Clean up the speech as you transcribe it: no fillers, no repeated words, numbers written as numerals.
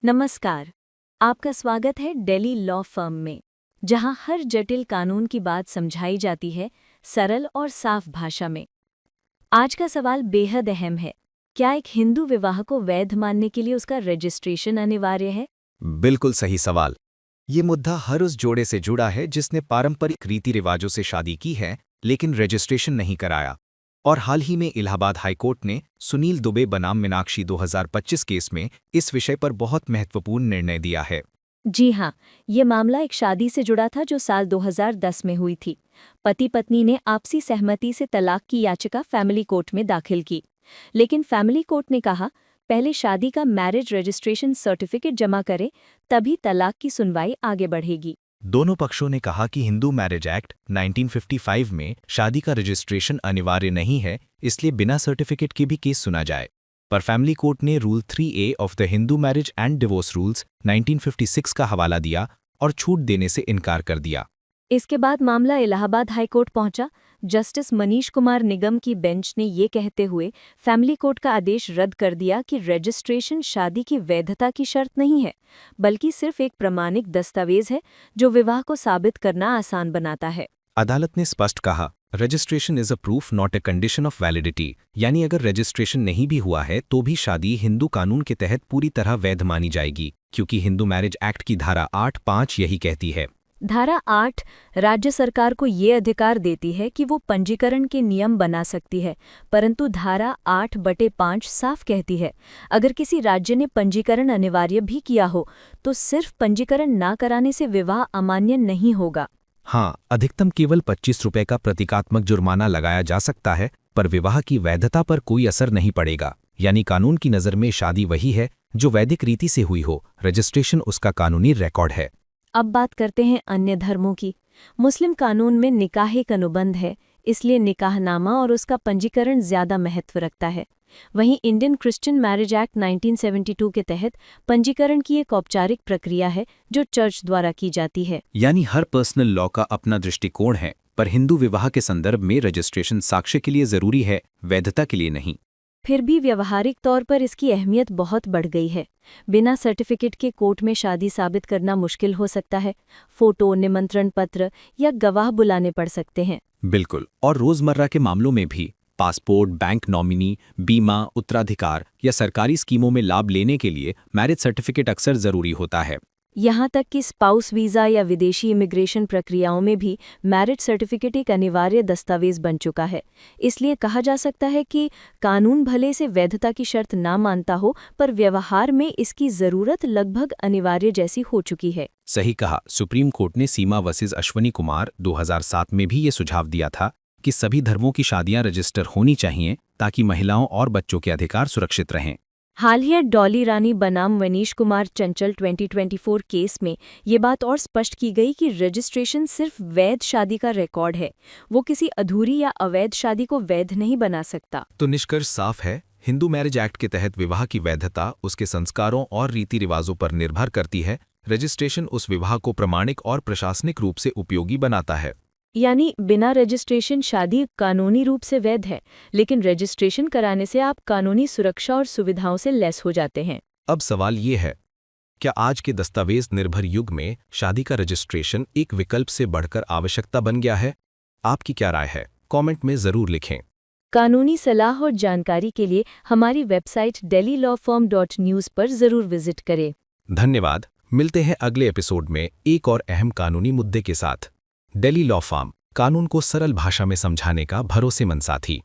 नमस्कार। आपका स्वागत है दिल्ली लॉ फर्म में, जहां हर जटिल कानून की बात समझाई जाती है सरल और साफ भाषा में। आज का सवाल बेहद अहम है। क्या एक हिंदू विवाह को वैध मानने के लिए उसका रजिस्ट्रेशन अनिवार्य है? बिल्कुल सही सवाल। ये मुद्दा हर उस जोड़े से जुड़ा है जिसने पारंपरिक रीति रिवाजों से शादी की है लेकिन रजिस्ट्रेशन नहीं कराया। और हाल ही में इलाहाबाद हाईकोर्ट ने सुनील दुबे बनाम मीनाक्षी 2025 केस में इस विषय पर बहुत महत्वपूर्ण निर्णय दिया है। जी हाँ, ये मामला एक शादी से जुड़ा था जो साल 2010 में हुई थी। पति पत्नी ने आपसी सहमति से तलाक की याचिका फैमिली कोर्ट में दाखिल की, लेकिन फैमिली कोर्ट ने कहा पहले शादी का मैरिज रजिस्ट्रेशन सर्टिफिकेट जमा करें, तभी तलाक की सुनवाई आगे बढ़ेगी। दोनों पक्षों ने कहा कि हिंदू मैरिज एक्ट 1955 में शादी का रजिस्ट्रेशन अनिवार्य नहीं है, इसलिए बिना सर्टिफिकेट के भी केस सुना जाए। पर फैमिली कोर्ट ने rule 3A of the Hindu marriage and divorce rules 1956 का हवाला दिया और छूट देने से इनकार कर दिया। इसके बाद मामला इलाहाबाद हाईकोर्ट पहुंचा। जस्टिस मनीष कुमार निगम की बेंच ने ये कहते हुए फैमिली कोर्ट का आदेश रद्द कर दिया कि रजिस्ट्रेशन शादी की वैधता की शर्त नहीं है, बल्कि सिर्फ एक प्रमाणिक दस्तावेज है जो विवाह को साबित करना आसान बनाता है। अदालत ने स्पष्ट कहा, registration is a proof not a condition of validity, यानी अगर रजिस्ट्रेशन नहीं भी हुआ है तो भी शादी हिंदू कानून के तहत पूरी तरह वैध मानी जाएगी, क्योंकि हिंदू मैरिज एक्ट की धारा 8(5) यही कहती है। धारा 8 राज्य सरकार को ये अधिकार देती है कि वो पंजीकरण के नियम बना सकती है, परंतु धारा 8/5 साफ कहती है अगर किसी राज्य ने पंजीकरण अनिवार्य भी किया हो तो सिर्फ पंजीकरण ना कराने से विवाह अमान्य नहीं होगा। हाँ, अधिकतम केवल 25 रुपये का प्रतीकात्मक जुर्माना लगाया जा सकता है, पर विवाह की वैधता पर कोई असर नहीं पड़ेगा। यानी कानून की नज़र में शादी वही है जो वैदिक रीति से हुई हो, रजिस्ट्रेशन उसका कानूनी रिकॉर्ड है। अब बात करते हैं अन्य धर्मों की। मुस्लिम कानून में निकाह एक अनुबंध है, इसलिए निकाहनामा और उसका पंजीकरण ज्यादा महत्व रखता है। वहीं इंडियन क्रिश्चियन मैरिज एक्ट 1972 के तहत पंजीकरण की एक औपचारिक प्रक्रिया है जो चर्च द्वारा की जाती है। यानी हर पर्सनल लॉ का अपना दृष्टिकोण है, पर हिंदू विवाह के संदर्भ में रजिस्ट्रेशन साक्ष्य के लिए जरूरी है, वैधता के लिए नहीं। फिर भी व्यवहारिक तौर पर इसकी अहमियत बहुत बढ़ गई है। बिना सर्टिफिकेट के कोर्ट में शादी साबित करना मुश्किल हो सकता है। फोटो, निमंत्रण पत्र या गवाह बुलाने पड़ सकते हैं। बिल्कुल, और रोजमर्रा के मामलों में भी पासपोर्ट, बैंक नॉमिनी, बीमा, उत्तराधिकार या सरकारी स्कीमों में लाभ लेने के लिए मैरिज सर्टिफिकेट अक्सर जरूरी होता है। यहाँ तक कि स्पाउस वीज़ा या विदेशी इमिग्रेशन प्रक्रियाओं में भी मैरिज सर्टिफिकेट एक अनिवार्य दस्तावेज बन चुका है। इसलिए कहा जा सकता है कि कानून भले से वैधता की शर्त ना मानता हो, पर व्यवहार में इसकी ज़रूरत लगभग अनिवार्य जैसी हो चुकी है। सही कहा। सुप्रीम कोर्ट ने सीमा वर्सेस अश्वनी कुमार 2007 में भी ये सुझाव दिया था कि सभी धर्मों की शादियां रजिस्टर होनी चाहिए ताकि महिलाओं और बच्चों के अधिकार सुरक्षित रहें। हाल ही डॉली रानी बनाम मनीष कुमार चंचल 2024 केस में ये बात और स्पष्ट की गई कि रजिस्ट्रेशन सिर्फ वैध शादी का रिकॉर्ड है, वो किसी अधूरी या अवैध शादी को वैध नहीं बना सकता। तो निष्कर्ष साफ है, हिंदू मैरिज एक्ट के तहत विवाह की वैधता उसके संस्कारों और रीति रिवाजों पर निर्भर करती है। रजिस्ट्रेशन उस विवाह को प्रमाणिक और प्रशासनिक रूप से उपयोगी बनाता है। यानी बिना रजिस्ट्रेशन शादी कानूनी रूप से वैध है, लेकिन रजिस्ट्रेशन कराने से आप कानूनी सुरक्षा और सुविधाओं से लैस हो जाते हैं। अब सवाल ये है, क्या आज के दस्तावेज निर्भर युग में शादी का रजिस्ट्रेशन एक विकल्प से बढ़कर आवश्यकता बन गया है? आपकी क्या राय है? कमेंट में जरूर लिखें। कानूनी सलाह और जानकारी के लिए हमारी वेबसाइट dellylawfirm.news पर जरूर विजिट करें। धन्यवाद। मिलते हैं अगले एपिसोड में एक और अहम कानूनी मुद्दे के साथ। दिल्ली लॉ फर्म, कानून को सरल भाषा में समझाने का भरोसेमंद साथी।